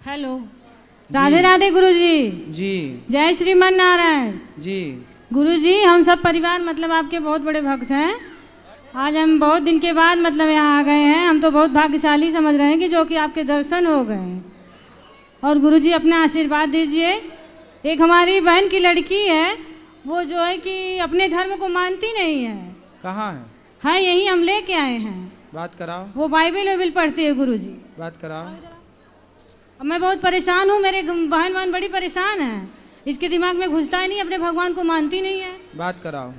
Hello. Radhe Radhe गुरुजी। जी। जय श्रीमन नारायण जी। गुरुजी, हम सब परिवार मतलब आपके बहुत बड़े भक्त हैं। आज हम बहुत दिन के बाद मतलब यहाँ आ गए हैं। हम तो बहुत भाग्यशाली समझ रहे हैं कि जो कि आपके दर्शन हो गए हैं। और गुरुजी अपना आशीर्वाद दीजिए। एक हमारी बहन की लड़की है, वो जो है कि अपने धर्म को मानती नहीं है। कहाँ है? हाँ, यही हम लेके आए हैं। बात कराओ। वो बाइबल वाइबल पढ़ती है गुरुजी। बात कराओ। अब मैं बहुत परेशान हूँ, मेरे बहन बड़ी परेशान है। इसके दिमाग में घुसता ही नहीं, अपने भगवान को मानती नहीं है। बात कराओ।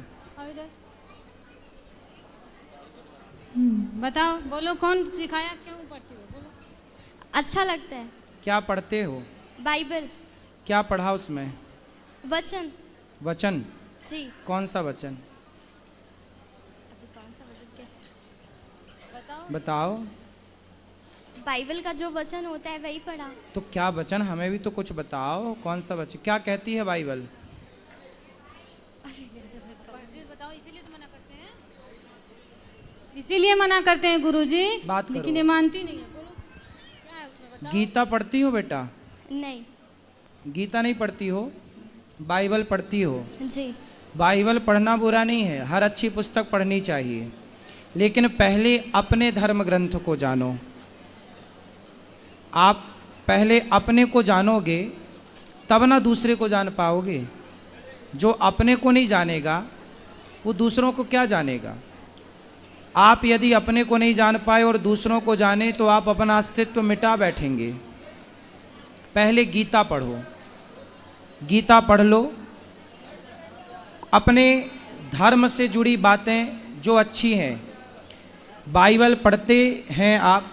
बताओ, बोलो कौन सिखाया, क्यों पढ़ती हो? बोलो। अच्छा लगता है। क्या पढ़ते हो? बाइबल। क्या पढ़ा उसमें? वचन। वचन? जी। कौन सा वचन? अभी कौन सा वचन कैसे बताओ? बताओ। बाइबल का जो वचन होता है वही पढ़ा। तो क्या वचन, हमें भी तो कुछ बताओ। कौन सा वचन, क्या कहती है बाइबल? बताओ, इसीलिए तो मना करते हैं। इसीलिए मना करते हैं गुरुजी। बात करो। लेकिन ये मानती नहीं है। बोलो क्या है उसमें, बताओ। गीता पढ़ती हो बेटा? नहीं। गीता नहीं पढ़ती हो, बाइबल पढ़ती हो। जी। बाइबल पढ़ना बुरा नहीं है, हर अच्छी पुस्तक पढ़नी चाहिए, लेकिन पहले अपने धर्म ग्रंथ को जानो। आप पहले अपने को जानोगे तब ना दूसरे को जान पाओगे। जो अपने को नहीं जानेगा वो दूसरों को क्या जानेगा। आप यदि अपने को नहीं जान पाए और दूसरों को जाने तो आप अपना अस्तित्व मिटा बैठेंगे। पहले गीता पढ़ो, गीता पढ़ लो। अपने धर्म से जुड़ी बातें जो अच्छी हैं, बाइबल पढ़ते हैं आप,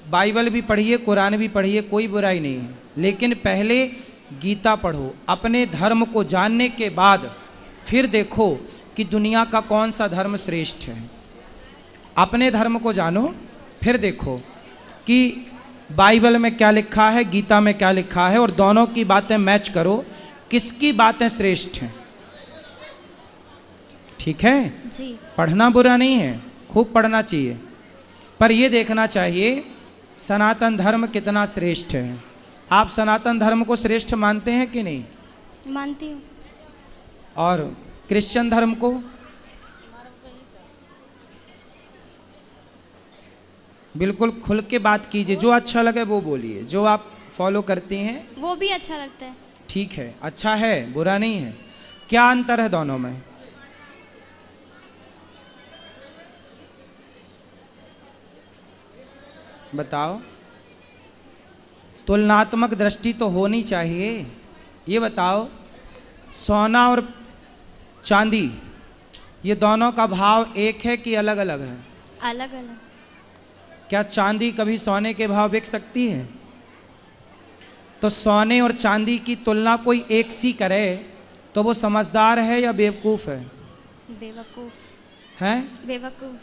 बाइबल भी पढ़िए, कुरान भी पढ़िए, कोई बुराई नहीं है, लेकिन पहले गीता पढ़ो। अपने धर्म को जानने के बाद फिर देखो कि दुनिया का कौन सा धर्म श्रेष्ठ है। अपने धर्म को जानो, फिर देखो कि बाइबल में क्या लिखा है, गीता में क्या लिखा है, और दोनों की बातें मैच करो, किसकी बातें श्रेष्ठ हैं। ठीक है जी। पढ़ना बुरा नहीं है, खूब पढ़ना चाहिए, पर यह देखना चाहिए सनातन धर्म कितना श्रेष्ठ है। आप सनातन धर्म को श्रेष्ठ मानते हैं कि नहीं? मानती हूँ। और क्रिश्चियन धर्म को? बिल्कुल खुल के बात कीजिए, जो अच्छा लगे वो बोलिए, जो आप फॉलो करती हैं। वो भी अच्छा लगता है। ठीक है, अच्छा है, बुरा नहीं है। क्या अंतर है दोनों में? बताओ। तुलनात्मक दृष्टि तो होनी चाहिए। ये बताओ, सोना और चांदी, ये दोनों का भाव एक है कि अलग अलग है? अलग अलग। क्या चांदी कभी सोने के भाव बिक सकती है? तो सोने और चांदी की तुलना कोई एक सी करे तो वो समझदार है या बेवकूफ़ है? बेवकूफ हैं? बेवकूफ।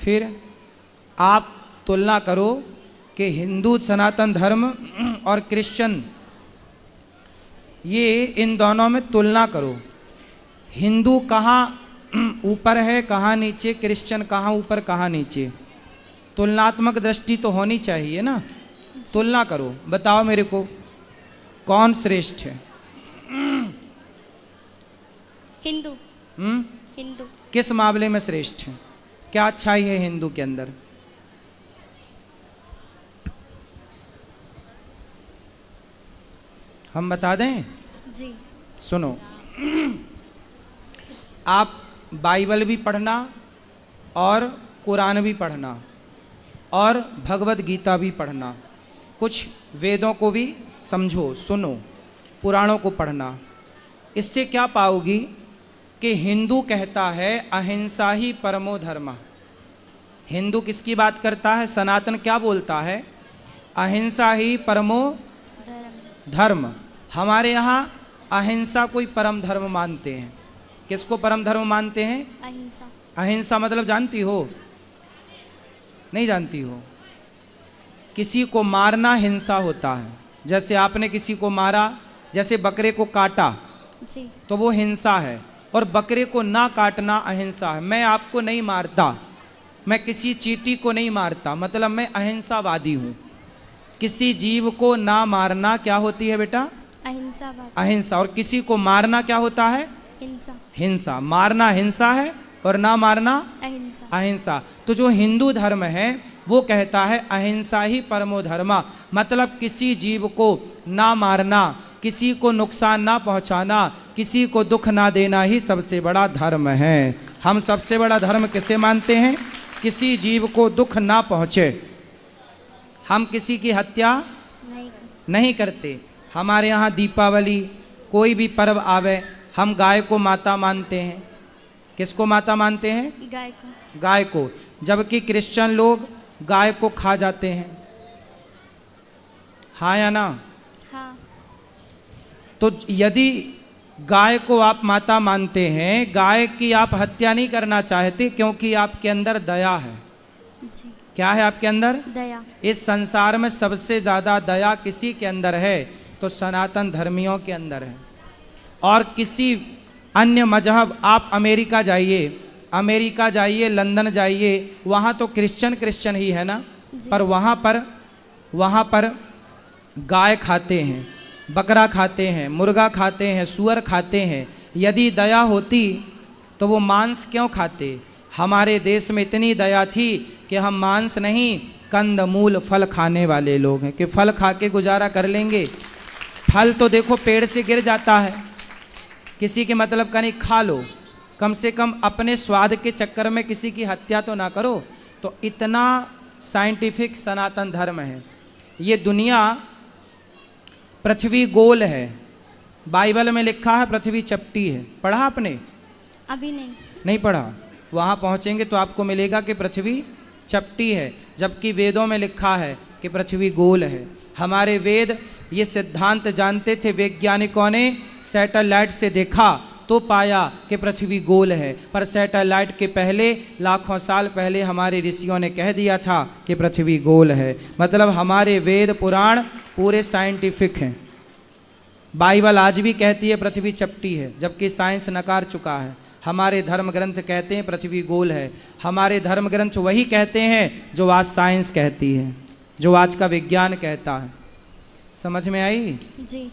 फिर आप तुलना करो कि हिंदू सनातन धर्म और क्रिश्चियन, ये इन दोनों में तुलना करो। हिंदू कहाँ ऊपर है, कहाँ नीचे, क्रिश्चियन कहाँ ऊपर कहाँ नीचे। तुलनात्मक दृष्टि तो होनी चाहिए ना। तुलना करो, बताओ मेरे को कौन श्रेष्ठ है? हिंदू। हिंदू। किस मामले में श्रेष्ठ है? क्या अच्छाई है हिंदू के अंदर? हम बता दें? जी। सुनो, आप बाइबल भी पढ़ना और कुरान भी पढ़ना और भगवत गीता भी पढ़ना, कुछ वेदों को भी समझो, सुनो, पुराणों को पढ़ना। इससे क्या पाओगी कि हिंदू कहता है अहिंसा ही परमो धर्म। हिंदू किसकी बात करता है? सनातन क्या बोलता है? अहिंसा ही परमो धर्म। हमारे यहाँ अहिंसा कोई परम धर्म मानते हैं। किसको परम धर्म मानते हैं? अहिंसा। अहिंसा मतलब जानती हो? नहीं जानती हो? किसी को मारना हिंसा होता है। जैसे आपने किसी को मारा, जैसे बकरे को काटा, जी। तो वो हिंसा है, और बकरे को ना काटना अहिंसा है। मैं आपको नहीं मारता, मैं किसी चींटी को नहीं मारता, मतलब मैं अहिंसावादी हूँ। किसी जीव को ना मारना क्या होती है बेटा? अहिंसा बात। अहिंसा। और किसी को मारना क्या होता है? हिंसा। हिंसा। मारना हिंसा है और ना मारना अहिंसा। अहिंसा। तो जो हिंदू धर्म है वो कहता है अहिंसा ही परमो धर्मा, मतलब किसी जीव को ना मारना, किसी को नुकसान ना पहुंचाना, किसी को दुख ना देना ही सबसे बड़ा धर्म है। हम सबसे बड़ा धर्म किसे मानते हैं? किसी जीव को दुख ना पहुंचे। हम किसी की हत्या नहीं करते। हमारे यहाँ दीपावली कोई भी पर्व आवे हम गाय को माता मानते हैं। किसको माता मानते हैं? गाय को। गाय को। जबकि क्रिश्चियन लोग गाय को खा जाते हैं। हाँ या ना? हाँ। तो यदि गाय को आप माता मानते हैं, गाय की आप हत्या नहीं करना चाहते क्योंकि आपके अंदर दया है। जी। क्या है आपके अंदर? दया। इस संसार में सबसे ज़्यादा दया किसी के अंदर है तो सनातन धर्मियों के अंदर है। और किसी अन्य मजहब, आप अमेरिका जाइए, लंदन जाइए, वहाँ तो क्रिश्चियन ही है ना, पर वहाँ पर गाय खाते हैं, बकरा खाते हैं, मुर्गा खाते हैं, सुअर खाते हैं। यदि दया होती तो वो मांस क्यों खाते? हमारे देश में इतनी दया थी कि हम मांस नहीं, कंद मूल फल खाने वाले लोग हैं कि फल खा के गुजारा कर लेंगे। फल तो देखो पेड़ से गिर जाता है, किसी के मतलब का नहीं, खा लो, कम से कम अपने स्वाद के चक्कर में किसी की हत्या तो ना करो। तो इतना साइंटिफिक सनातन धर्म है। ये दुनिया, पृथ्वी गोल है, बाइबल में लिखा है पृथ्वी चपटी है। पढ़ा आपने? अभी नहीं पढ़ा। वहाँ पहुँचेंगे तो आपको मिलेगा कि पृथ्वी चपटी है, जबकि वेदों में लिखा है कि पृथ्वी गोल है। हमारे वेद ये सिद्धांत जानते थे। वैज्ञानिकों ने सैटेलाइट से देखा तो पाया कि पृथ्वी गोल है, पर सैटेलाइट के पहले लाखों साल पहले हमारे ऋषियों ने कह दिया था कि पृथ्वी गोल है। मतलब हमारे वेद पुराण पूरे साइंटिफिक हैं। बाइबल आज भी कहती है पृथ्वी चपटी है, जबकि साइंस नकार चुका है। हमारे धर्म ग्रंथ कहते हैं पृथ्वी गोल है। हमारे धर्म ग्रंथ वही कहते हैं जो आज साइंस कहती है, जो आज का विज्ञान कहता है। समझ में आई? जी।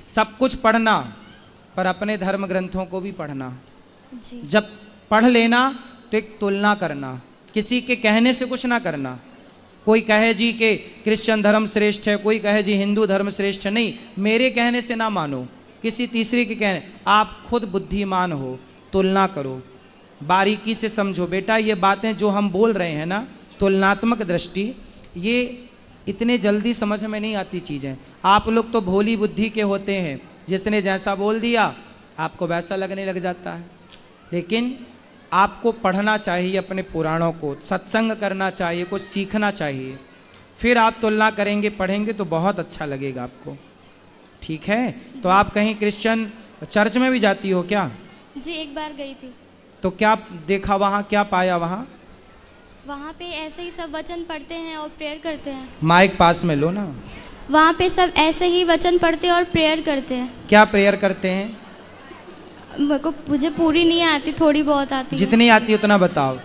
सब कुछ पढ़ना, पर अपने धर्म ग्रंथों को भी पढ़ना। जी। जब पढ़ लेना तो एक तुलना करना, किसी के कहने से कुछ ना करना। कोई कहे जी कि क्रिश्चियन धर्म श्रेष्ठ है, कोई कहे जी हिंदू धर्म श्रेष्ठ है, नहीं, मेरे कहने से ना मानो, किसी तीसरे के कहने। आप खुद बुद्धिमान हो, तुलना करो, बारीकी से समझो। बेटा ये बातें जो हम बोल रहे हैं ना, तुलनात्मक दृष्टि, ये इतने जल्दी समझ में नहीं आती चीज़ें। आप लोग तो भोली बुद्धि के होते हैं, जिसने जैसा बोल दिया आपको वैसा लगने लग जाता है। लेकिन आपको पढ़ना चाहिए अपने पुराणों को, सत्संग करना चाहिए, कुछ सीखना चाहिए, फिर आप तुलना करेंगे, पढ़ेंगे तो बहुत अच्छा लगेगा आपको। ठीक है? तो आप कहीं क्रिश्चियन चर्च में भी जाती हो क्या? जी, एक बार गई थी। तो क्या देखा वहाँ, क्या पाया वहाँ? वहाँ पे ऐसे ही सब वचन पढ़ते हैं और प्रेयर करते हैं। माइक पास में लो ना। वहाँ पे सब ऐसे ही वचन पढ़ते हैं और प्रेयर करते हैं। क्या प्रेयर करते हैं? मुझे पूरी नहीं आती, थोड़ी बहुत आती है। जितनी आती उतना बताओ।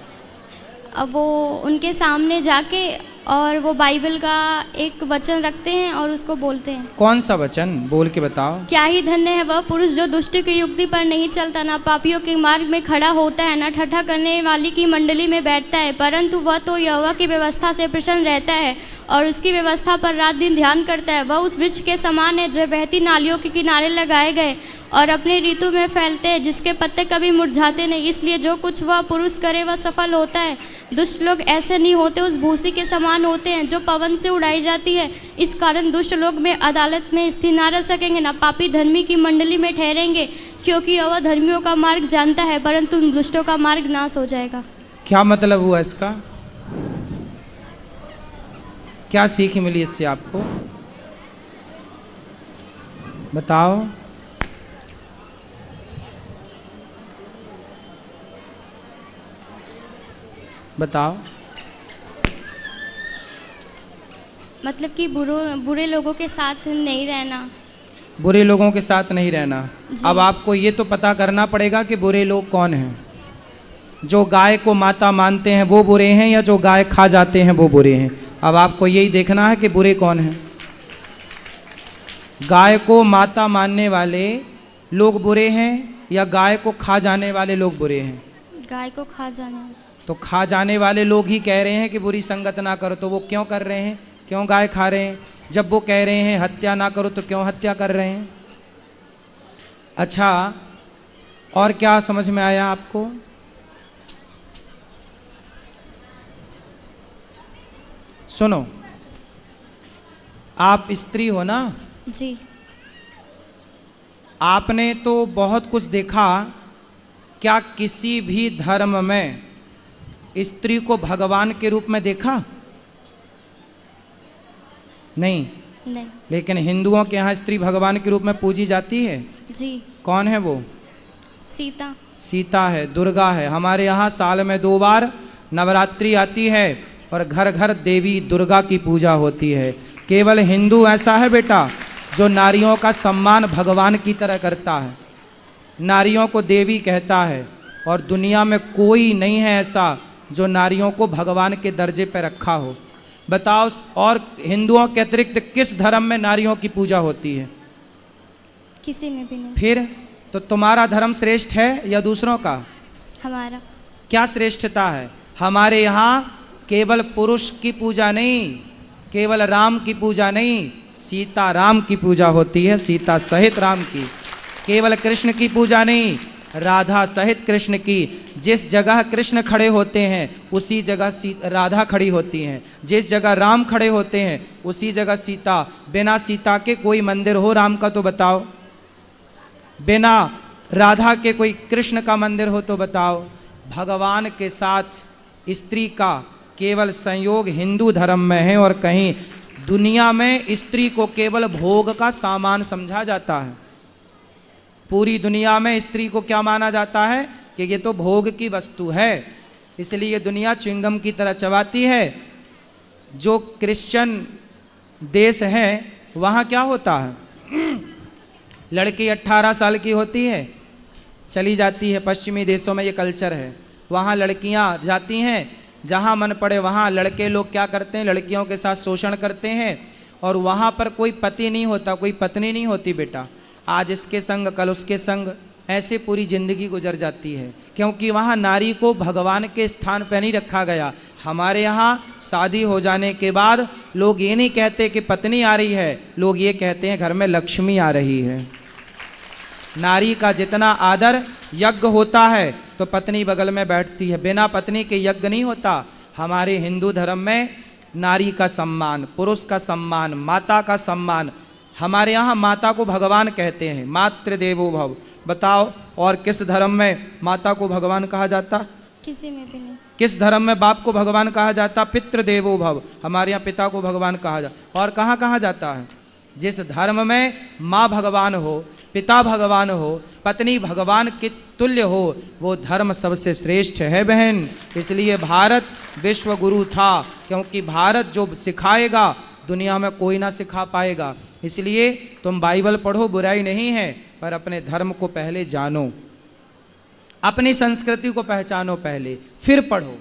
अब वो उनके सामने जाके और वो बाइबल का एक वचन रखते हैं और उसको बोलते हैं। कौन सा वचन? बोल के बताओ। क्या ही धन्य है वह पुरुष जो दुष्ट की युक्ति पर नहीं चलता, ना पापियों के मार्ग में खड़ा होता है, ना ठट्ठा करने वाली की मंडली में बैठता है, परंतु वह तो यहोवा की व्यवस्था से प्रसन्न रहता है और उसकी व्यवस्था पर रात दिन ध्यान करता है। वह उस वृक्ष के समान है जो बहती नालियों के किनारे लगाए गए और अपने ऋतु में फैलते हैं, जिसके पत्ते कभी मुरझाते नहीं। इसलिए जो कुछ वह पुरुष करे वह सफल होता है। दुष्ट लोग ऐसे नहीं होते, उस भूसी के समान होते हैं जो पवन से उड़ाई जाती है। इस कारण दुष्ट लोग में अदालत में स्थिर न रह सकेंगे, ना पापी धर्मी की मंडली में ठहरेंगे, क्योंकि वह धर्मियों का मार्ग जानता है, परंतु दुष्टों का मार्ग नाश हो जाएगा। क्या मतलब हुआ इसका? क्या सीख मिली इससे आपको? बताओ। बताओ। मतलब कि बुरे लोगों के साथ नहीं रहना। बुरे लोगों के साथ नहीं रहना। अब आपको ये तो पता करना पड़ेगा कि बुरे लोग कौन हैं। जो गाय को माता मानते हैं वो बुरे हैं, या जो गाय खा जाते हैं वो बुरे हैं? अब आपको यही देखना है कि बुरे कौन हैं। गाय को माता मानने वाले लोग बुरे हैं या गाय को खा जाने वाले लोग बुरे हैं? गाय को खा जाने। तो खा जाने वाले लोग ही कह रहे हैं कि बुरी संगत ना करो, तो वो क्यों कर रहे हैं? क्यों गाय खा रहे हैं? जब वो कह रहे हैं हत्या ना करो तो क्यों हत्या कर रहे हैं? अच्छा, और क्या समझ में आया आपको? सुनो, आप स्त्री हो ना? जी। आपने तो बहुत कुछ देखा, क्या किसी भी धर्म में स्त्री को भगवान के रूप में देखा? नहीं। नहीं। लेकिन हिंदुओं के यहाँ स्त्री भगवान के रूप में पूजी जाती है। जी। कौन है वो? सीता। सीता है, दुर्गा है। हमारे यहाँ साल में 2 बार नवरात्रि आती है और घर घर देवी दुर्गा की पूजा होती है। केवल हिंदू ऐसा है बेटा जो नारियों का सम्मान भगवान की तरह करता है, नारियों को देवी कहता है, और दुनिया में कोई नहीं है ऐसा जो नारियों को भगवान के दर्जे पर रखा हो। बताओ, और हिंदुओं के अतिरिक्त किस धर्म में नारियों की पूजा होती है? किसी में भी नहीं। फिर तो तुम्हारा धर्म श्रेष्ठ है या दूसरों का? हमारा। क्या श्रेष्ठता है? हमारे यहाँ केवल पुरुष की पूजा नहीं, केवल राम की पूजा नहीं, सीता राम की पूजा होती है, सीता सहित राम की। केवल कृष्ण की पूजा नहीं, राधा सहित कृष्ण की। जिस जगह कृष्ण खड़े होते हैं उसी जगह राधा खड़ी होती हैं, जिस जगह राम खड़े होते हैं उसी जगह सीता। बिना सीता के कोई मंदिर हो राम का तो बताओ, बिना राधा के कोई कृष्ण का मंदिर हो तो बताओ। भगवान के साथ स्त्री का केवल संयोग हिंदू धर्म में है, और कहीं दुनिया में स्त्री को केवल भोग का सामान समझा जाता है। पूरी दुनिया में स्त्री को क्या माना जाता है कि ये तो भोग की वस्तु है, इसलिए दुनिया च्युइंगम की तरह चबाती है। जो क्रिश्चियन देश हैं वहाँ क्या होता है, लड़की 18 साल की होती है, चली जाती है। पश्चिमी देशों में ये कल्चर है, वहाँ लड़कियाँ जाती हैं, जहाँ मन पड़े वहाँ लड़के लोग क्या करते हैं, लड़कियों के साथ शोषण करते हैं, और वहाँ पर कोई पति नहीं होता, कोई पत्नी नहीं होती बेटा। आज इसके संग कल उसके संग, ऐसे पूरी ज़िंदगी गुजर जाती है, क्योंकि वहाँ नारी को भगवान के स्थान पर नहीं रखा गया। हमारे यहाँ शादी हो जाने के बाद लोग ये नहीं कहते कि पत्नी आ रही है, लोग ये कहते हैं घर में लक्ष्मी आ रही है। नारी का जितना आदर यज्ञ होता है तो पत्नी बगल में बैठती है, बिना पत्नी के यज्ञ नहीं होता। हमारे हिंदू धर्म में नारी का सम्मान, पुरुष का सम्मान, माता का सम्मान। हमारे यहाँ माता को भगवान कहते हैं, मातृदेवो भव। बताओ, और किस धर्म में माता को भगवान कहा जाता? किसी में भी नहीं। किस धर्म में बाप को भगवान कहा जाता? पितृदेवो भव। हमारे यहाँ पिता को भगवान कहा जाता। और कहाँ कहा जाता है? जिस धर्म में माँ भगवान हो, पिता भगवान हो, पत्नी भगवान के तुल्य हो, वो धर्म सबसे श्रेष्ठ है बहन। इसलिए भारत विश्व गुरु था, क्योंकि भारत जो सिखाएगा दुनिया में कोई ना सिखा पाएगा। इसलिए तुम बाइबल पढ़ो, बुराई नहीं है, पर अपने धर्म को पहले जानो, अपनी संस्कृति को पहचानो पहले, फिर पढ़ो,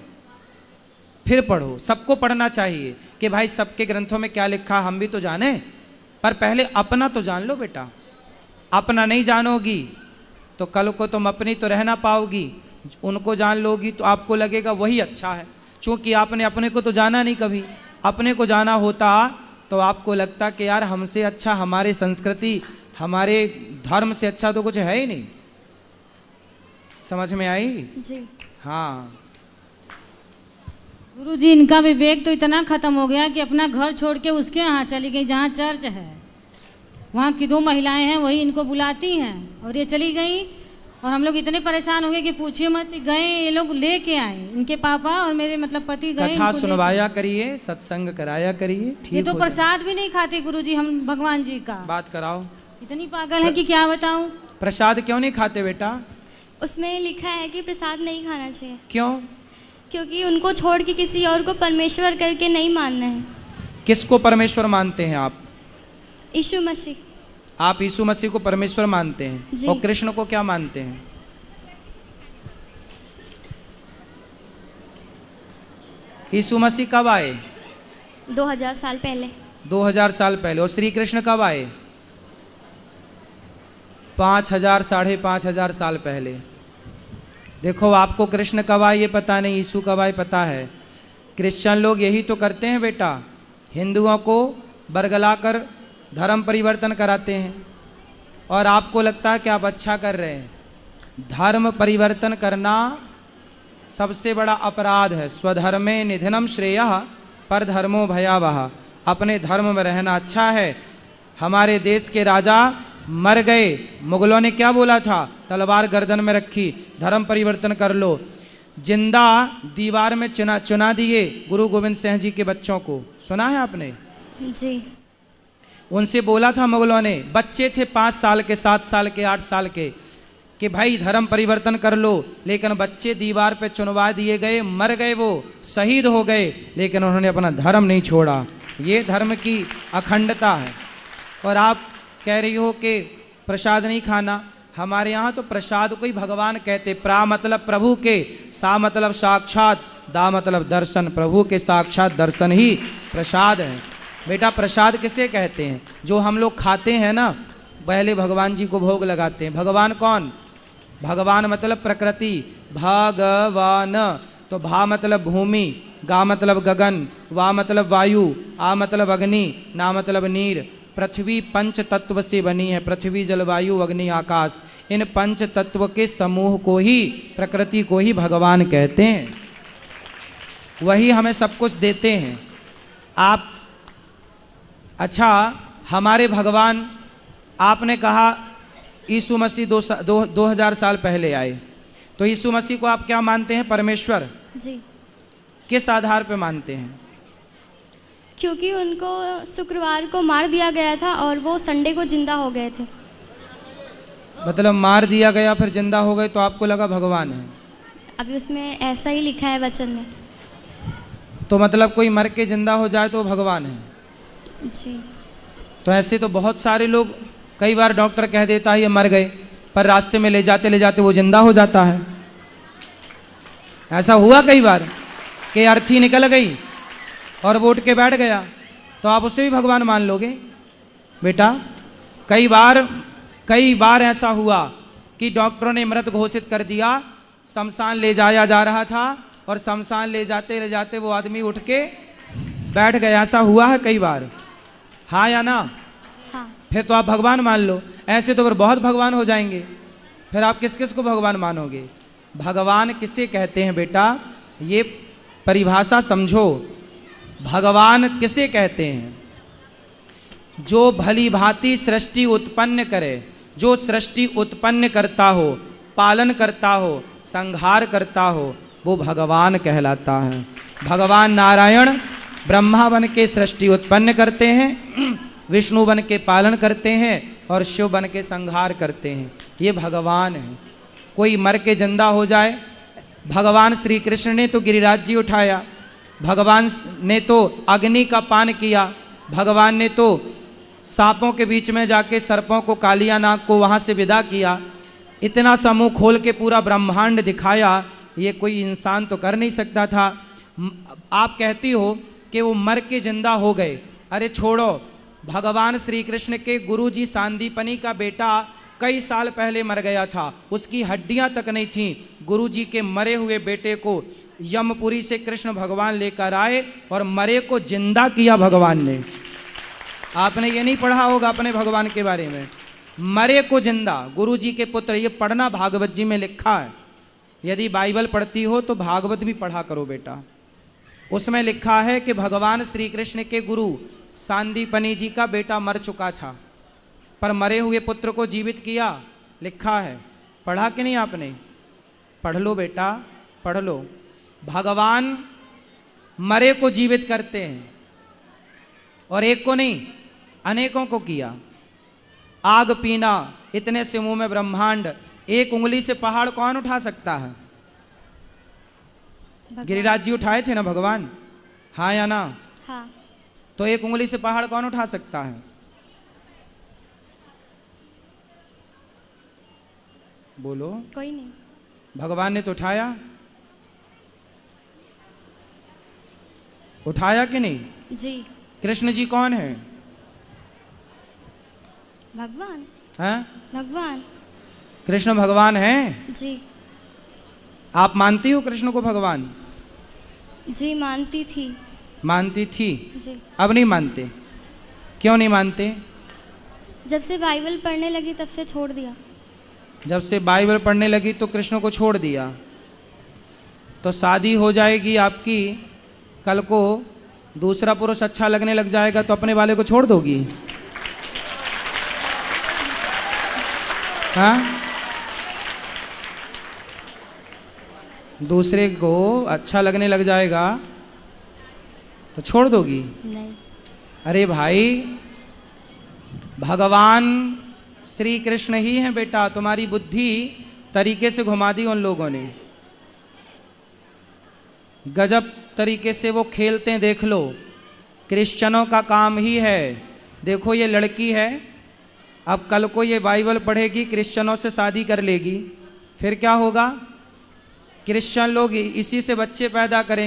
फिर पढ़ो। सबको पढ़ना चाहिए कि भाई सबके ग्रंथों में क्या लिखा हम भी तो जाने, पर पहले अपना तो जान लो बेटा। अपना नहीं जानोगी तो कल को तुम अपनी तो रह ना पाओगी, उनको जान लोगी तो आपको लगेगा वही अच्छा है। चूँकि आपने अपने को तो जाना नहीं कभी, अपने को जाना होता तो आपको लगता कि यार हमसे अच्छा, हमारे संस्कृति, हमारे धर्म से अच्छा तो कुछ है ही नहीं। समझ में आई? जी। हाँ। गुरुजी, इनका विवेक तो इतना खत्म हो गया कि अपना घर छोड़ के उसके यहाँ चली गई जहाँ चर्च है। वहाँ की 2 महिलाएं हैं, वही इनको बुलाती हैं, और ये चली गई। और हम लोग इतने परेशान हो गए कि पूछिए मत। गए ये लोग लेके आए, इनके पापा और मेरे मतलब पति गए। कथा सुनवाया करिए, सत्संग कराया करिए, ठीक। ये तो प्रसाद भी नहीं खाते गुरुजी हम भगवान जी का। बात कराओ। इतनी पागल है कि क्या बताऊं। प्रसाद क्यों नहीं खाते बेटा? उसमें लिखा है कि प्रसाद नहीं खाना चाहिए। क्यों? क्योंकि उनको छोड़ के किसी और को परमेश्वर करके नहीं मानना है। किसको परमेश्वर मानते हैं आप? यीशु मसीह। आप यीशु मसीह को परमेश्वर मानते हैं, जी। और कृष्ण को क्या मानते हैं? यीशु मसीह कब आए? 2000 साल पहले। 2000 साल पहले। और श्री कृष्ण कब आए? 5000 साढ़े 5000 साल पहले। देखो आपको कृष्ण कब आए ये पता नहीं, यीशु कब आए पता है। क्रिश्चियन लोग यही तो करते हैं बेटा, हिंदुओं को बरगलाकर धर्म परिवर्तन कराते हैं और आपको लगता है कि आप अच्छा कर रहे हैं। धर्म परिवर्तन करना सबसे बड़ा अपराध है। स्वधर्मे निधनम श्रेयः परधर्मो भयावह। अपने धर्म में रहना अच्छा है। हमारे देश के राजा मर गए, मुगलों ने क्या बोला था? तलवार गर्दन में रखी, धर्म परिवर्तन कर लो। जिंदा दीवार में चुना दिए गुरु गोविंद सिंह जी के बच्चों को, सुना है आपने? जी। उनसे बोला था मुगलों ने, बच्चे थे 5 साल के, 7 साल के, 8 साल के, कि भाई धर्म परिवर्तन कर लो। लेकिन बच्चे दीवार पे चुनवा दिए गए, मर गए, वो शहीद हो गए, लेकिन उन्होंने अपना धर्म नहीं छोड़ा। ये धर्म की अखंडता है। और आप कह रही हो कि प्रसाद नहीं खाना। हमारे यहाँ तो प्रसाद को ही भगवान कहते। प्रा मतलब प्रभु के, सा मतलब साक्षात, दा मतलब दर्शन। प्रभु के साक्षात दर्शन ही प्रसाद है। बेटा प्रसाद किसे कहते हैं? जो हम लोग खाते हैं ना, पहले भगवान जी को भोग लगाते हैं। भगवान कौन? भगवान मतलब प्रकृति, भगवान। तो भा मतलब भूमि, गा मतलब गगन, वा मतलब वायु, आ मतलब अग्नि, ना मतलब नीर। पृथ्वी पंच तत्व से बनी है। पृथ्वी, जलवायु, अग्नि, आकाश। इन पंच तत्व के समूह को ही, प्रकृति को ही भगवान कहते हैं। वही हमें सब कुछ देते हैं। आप अच्छा, हमारे भगवान, आपने कहा यीशु मसीह 2000 साल पहले आए, तो यीशु मसीह को आप क्या मानते हैं? परमेश्वर। जी। किस आधार पे मानते हैं? क्योंकि उनको शुक्रवार को मार दिया गया था और वो संडे को जिंदा हो गए थे। मतलब मार दिया गया फिर जिंदा हो गए, तो आपको लगा भगवान है? अभी उसमें ऐसा ही लिखा है वचन में। तो मतलब कोई मर के जिंदा हो जाए तो भगवान है? जी। तो ऐसे तो बहुत सारे लोग, कई बार डॉक्टर कह देता है ये मर गए, पर रास्ते में ले जाते वो जिंदा हो जाता है। ऐसा हुआ कई बार कि अर्थी निकल गई और वो उठ के बैठ गया, तो आप उसे भी भगवान मान लोगे? बेटा कई बार ऐसा हुआ कि डॉक्टरों ने मृत घोषित कर दिया, शमशान ले जाया जा रहा था और शमशान ले जाते वो आदमी उठ के बैठ गया। ऐसा हुआ है कई बार, हाँ या ना? हाँ। फिर तो आप भगवान मान लो। ऐसे तो फिर बहुत भगवान हो जाएंगे। फिर आप किस किस को भगवान मानोगे? भगवान किसे कहते हैं बेटा? ये परिभाषा समझो। भगवान किसे कहते हैं? जो भली भांति सृष्टि उत्पन्न करे, जो सृष्टि उत्पन्न करता हो, पालन करता हो, संहार करता हो, वो भगवान कहलाता है। भगवान नारायण ब्रह्मा बन के सृष्टि उत्पन्न करते हैं, विष्णु बन के पालन करते हैं और शिव बन के संहार करते हैं। ये भगवान है। कोई मर के जिंदा हो जाए, भगवान श्री कृष्ण ने तो गिरिराज जी उठाया, भगवान ने तो अग्नि का पान किया, भगवान ने तो सांपों के बीच में जाके सर्पों को, कालिया नाग को वहाँ से विदा किया। इतना सा मुँह खोल के पूरा ब्रह्मांड दिखाया, ये कोई इंसान तो कर नहीं सकता था। आप कहती हो कि वो मर के जिंदा हो गए। अरे छोड़ो, भगवान श्री कृष्ण के गुरु जी सांदीपनी का बेटा कई साल पहले मर गया था, उसकी हड्डियां तक नहीं थीं। गुरु जी के मरे हुए बेटे को यमपुरी से कृष्ण भगवान लेकर आए और मरे को जिंदा किया भगवान ने। आपने ये नहीं पढ़ा होगा अपने भगवान के बारे में, मरे को जिंदा, गुरु जी के पुत्र। ये पढ़ना, भागवत जी में लिखा है। यदि बाइबल पढ़ती हो तो भागवत भी पढ़ा करो बेटा। उसमें लिखा है कि भगवान श्री कृष्ण के गुरु सांदीपनी जी का बेटा मर चुका था, पर मरे हुए पुत्र को जीवित किया। लिखा है, पढ़ा कि नहीं आपने? पढ़ लो बेटा, पढ़ लो। भगवान मरे को जीवित करते हैं, और एक को नहीं, अनेकों को किया। आग पीना, इतने से मुंह में ब्रह्मांड। एक उंगली से पहाड़ कौन उठा सकता है? गिरिराज जी उठाए थे ना भगवान, हाँ या ना? हाँ। तो एक उंगली से पहाड़ कौन उठा सकता है? बोलो। कोई नहीं। भगवान ने तो उठाया, उठाया कि नहीं? जी। कृष्ण जी कौन है? भगवान। हैं? भगवान। कृष्ण भगवान हैं? जी। आप मानती हो कृष्ण को भगवान? जी मानती थी। मानती थी, जी। अब नहीं मानते? क्यों नहीं मानते? जब से बाइबल पढ़ने लगी तब से छोड़ दिया। जब से बाइबल पढ़ने लगी तो कृष्ण को छोड़ दिया। तो शादी हो जाएगी आपकी, कल को दूसरा पुरुष अच्छा लगने लग जाएगा तो अपने वाले को छोड़ दोगी? हाँ? दूसरे को अच्छा लगने लग जाएगा तो छोड़ दोगी? नहीं। अरे भाई, भगवान श्री कृष्ण ही हैं बेटा, तुम्हारी बुद्धि तरीके से घुमा दी उन लोगों ने। गजब तरीके से वो खेलते हैं, देख लो। क्रिश्चियनों का काम ही है, देखो ये लड़की है, अब कल को ये बाइबल पढ़ेगी, क्रिश्चियनों से शादी कर लेगी, फिर क्या होगा? क्रिश्चियन लोग इसी से बच्चे पैदा करेंगे।